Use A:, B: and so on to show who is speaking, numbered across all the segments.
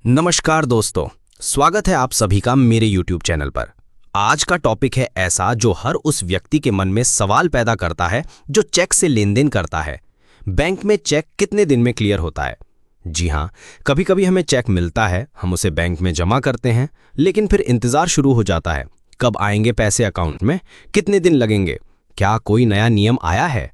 A: नमस्कार दोस्तों, स्वागत है आप सभी का मेरे YouTube चैनल पर। आज का टॉपिक है ऐसा जो हर उस व्यक्ति के मन में सवाल पैदा करता है जो चेक से लेन देन करता है। बैंक में चेक कितने दिन में क्लियर होता है? जी हाँ, कभी कभी हमें चेक मिलता है, हम उसे बैंक में जमा करते हैं, लेकिन फिर इंतजार शुरू हो जाता है। कब आएंगे पैसे अकाउंट में? कितने दिन लगेंगे? क्या कोई नया नियम आया है?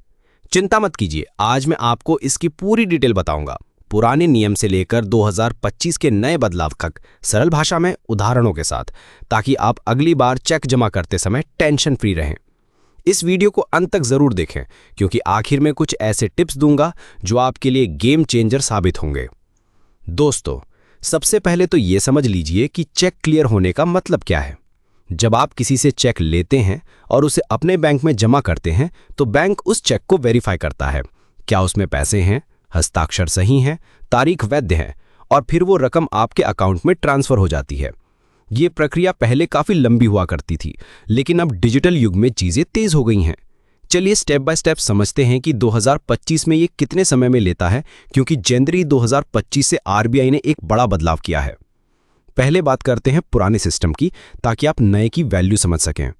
A: चिंता मत कीजिए, आज मैं आपको इसकी पूरी डिटेल बताऊंगा, पुराने नियम से लेकर 2025 के नए बदलाव तक, सरल भाषा में उदाहरणों के साथ, ताकि आप अगली बार चेक जमा करते समय टेंशन फ्री रहें। इस वीडियो को अंत तक जरूर देखें, क्योंकि आखिर में कुछ ऐसे टिप्स दूंगा जो आपके लिए गेम चेंजर साबित होंगे। दोस्तों, सबसे पहले तो ये समझ लीजिए कि चेक क्लियर होने का मतलब क्या है। जब आप किसी से चेक लेते हैं और उसे अपने बैंक में जमा करते हैं, तो बैंक उस चेक को वेरीफाई करता है। क्या उसमें पैसे हैं, हस्ताक्षर सही हैं, तारीख वैध है, और फिर वो रकम आपके अकाउंट में ट्रांसफर हो जाती है। ये प्रक्रिया पहले काफी लंबी हुआ करती थी, लेकिन अब डिजिटल युग में चीजें तेज हो गई हैं। चलिए स्टेप बाय स्टेप समझते हैं कि 2025 में ये कितने समय में लेता है, क्योंकि जनवरी 2025 से आरबीआई ने एक बड़ा बदलाव किया है। पहले बात करते हैं पुराने सिस्टम की, ताकि आप नए की वैल्यू समझ सकें।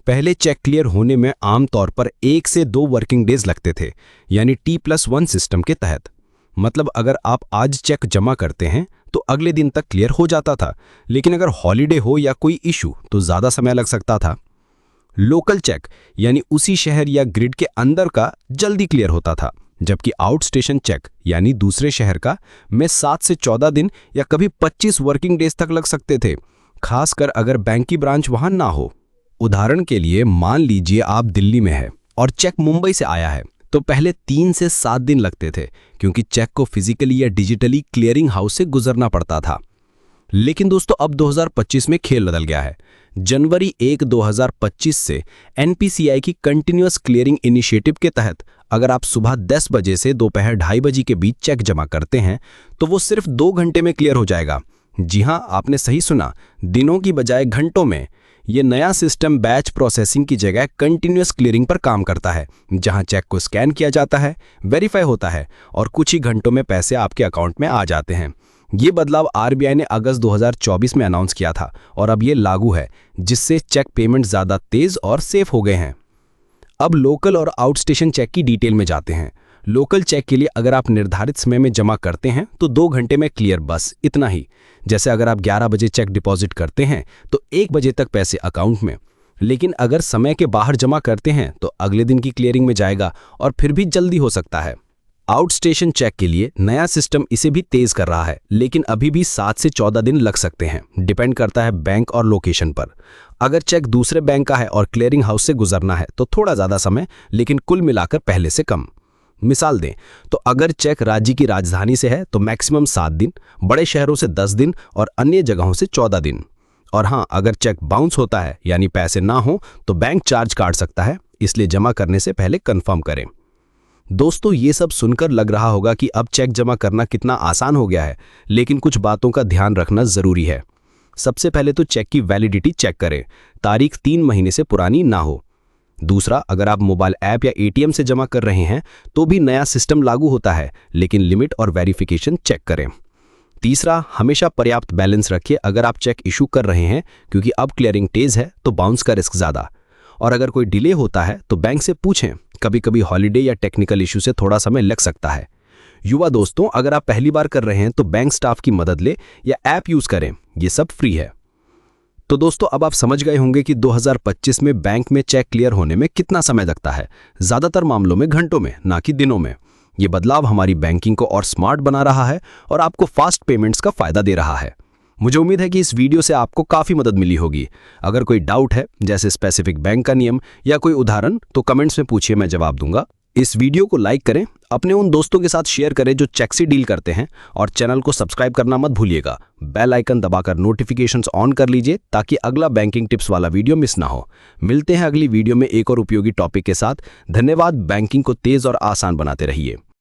A: पहले चेक क्लियर होने में आमतौर पर 1 से 2 वर्किंग डेज लगते थे, यानी T+1 सिस्टम के तहत। मतलब अगर आप आज चेक जमा करते हैं तो अगले दिन तक क्लियर हो जाता था, लेकिन अगर हॉलिडे हो या कोई इशू तो ज़्यादा समय लग सकता था। लोकल चेक यानी उसी शहर या ग्रिड के अंदर का जल्दी क्लियर होता था, जबकि आउट स्टेशन चेक यानी दूसरे शहर का में 7 से 14 दिन या कभी 25 वर्किंग डेज तक लग सकते थे, खासकर अगर बैंक की ब्रांच वहां ना हो। उदाहरण के लिए मान लीजिए आप दिल्ली में है और चेक मुंबई से आया है, तो पहले 3 से 7 दिन लगते थे, क्योंकि चेक को फिजिकली या डिजिटली क्लियरिंग हाउस से गुजरना पड़ता था। लेकिन दोस्तों, अब 2025 में खेल बदल गया है। जनवरी 1, 2025 से एनपीसीआई की कंटिन्यूअस क्लियरिंग इनिशिएटिव के तहत अगर आप सुबह 10 बजे से दोपहर 2:30 बजे के बीच चेक जमा करते हैं, तो वो सिर्फ 2 घंटे में क्लियर हो जाएगा। जी हाँ, आपने सही सुना, दिनों की बजाय घंटों में। ये नया सिस्टम बैच प्रोसेसिंग की जगह कंटिन्यूअस क्लियरिंग पर काम करता है, जहां चेक को स्कैन किया जाता है, वेरीफाई होता है और कुछ ही घंटों में पैसे आपके अकाउंट में आ जाते हैं। ये बदलाव आरबीआई ने अगस्त 2024 में अनाउंस किया था और अब ये लागू है, जिससे चेक पेमेंट ज़्यादा तेज और सेफ हो गए हैं। अब लोकल और आउटस्टेशन चेक की डिटेल में जाते हैं। लोकल चेक के लिए अगर आप निर्धारित समय में जमा करते हैं तो 2 घंटे में क्लियर, बस इतना ही। जैसे अगर आप 11 बजे चेक डिपॉजिट करते हैं तो 1 बजे तक पैसे अकाउंट में। लेकिन अगर समय के बाहर जमा करते हैं तो अगले दिन की क्लियरिंग में जाएगा और फिर भी जल्दी हो सकता है। आउट स्टेशन चेक के लिए नया सिस्टम इसे भी तेज कर रहा है, लेकिन अभी भी 7 से 14 दिन लग सकते हैं, डिपेंड करता है बैंक और लोकेशन पर। अगर चेक दूसरे बैंक का है और क्लियरिंग हाउस से गुजरना है तो थोड़ा ज़्यादा समय, लेकिन कुल मिलाकर पहले से कम। मिसाल दें तो अगर चेक राज्य की राजधानी से है तो मैक्सिमम 7 दिन, बड़े शहरों से 10 दिन और अन्य जगहों से 14 दिन। और हाँ, अगर चेक बाउंस होता है यानी पैसे ना हो तो बैंक चार्ज काट सकता है, इसलिए जमा करने से पहले कंफर्म करें। दोस्तों, ये सब सुनकर लग रहा होगा कि अब चेक जमा करना कितना आसान हो गया है, लेकिन कुछ बातों का ध्यान रखना जरूरी है। सबसे पहले तो चेक की वैलिडिटी चेक करें, तारीख 3 महीने से पुरानी ना हो। दूसरा, अगर आप मोबाइल ऐप या एटीएम से जमा कर रहे हैं तो भी नया सिस्टम लागू होता है, लेकिन लिमिट और वेरिफिकेशन चेक करें। तीसरा, हमेशा पर्याप्त बैलेंस रखिए अगर आप चेक इशू कर रहे हैं, क्योंकि अब क्लियरिंग तेज है तो बाउंस का रिस्क ज़्यादा। और अगर कोई डिले होता है तो बैंक से पूछें, कभी कभी हॉलिडे या टेक्निकल इशू से थोड़ा समय लग सकता है। युवा दोस्तों, अगर आप पहली बार कर रहे हैं तो बैंक स्टाफ की मदद ले या ऐप यूज़ करें, ये सब फ्री है। तो दोस्तों, अब आप समझ गए होंगे कि 2025 में बैंक में चेक क्लियर होने में कितना समय लगता है। ज़्यादातर मामलों में घंटों में, ना कि दिनों में। ये बदलाव हमारी बैंकिंग को और स्मार्ट बना रहा है और आपको फास्ट पेमेंट्स का फायदा दे रहा है। मुझे उम्मीद है कि इस वीडियो से आपको काफ़ी मदद मिली होगी। अगर कोई डाउट है, जैसे स्पेसिफिक बैंक का नियम या कोई उदाहरण, तो कमेंट्स में पूछिए, मैं जवाब दूंगा। इस वीडियो को लाइक करें, अपने उन दोस्तों के साथ शेयर करें जो चेक से डील करते हैं, और चैनल को सब्सक्राइब करना मत भूलिएगा। बेल आइकन दबाकर नोटिफिकेशंस ऑन कर लीजिए ताकि अगला बैंकिंग टिप्स वाला वीडियो मिस ना हो। मिलते हैं अगली वीडियो में एक और उपयोगी टॉपिक के साथ। धन्यवाद। बैंकिंग को तेज और आसान बनाते रहिए।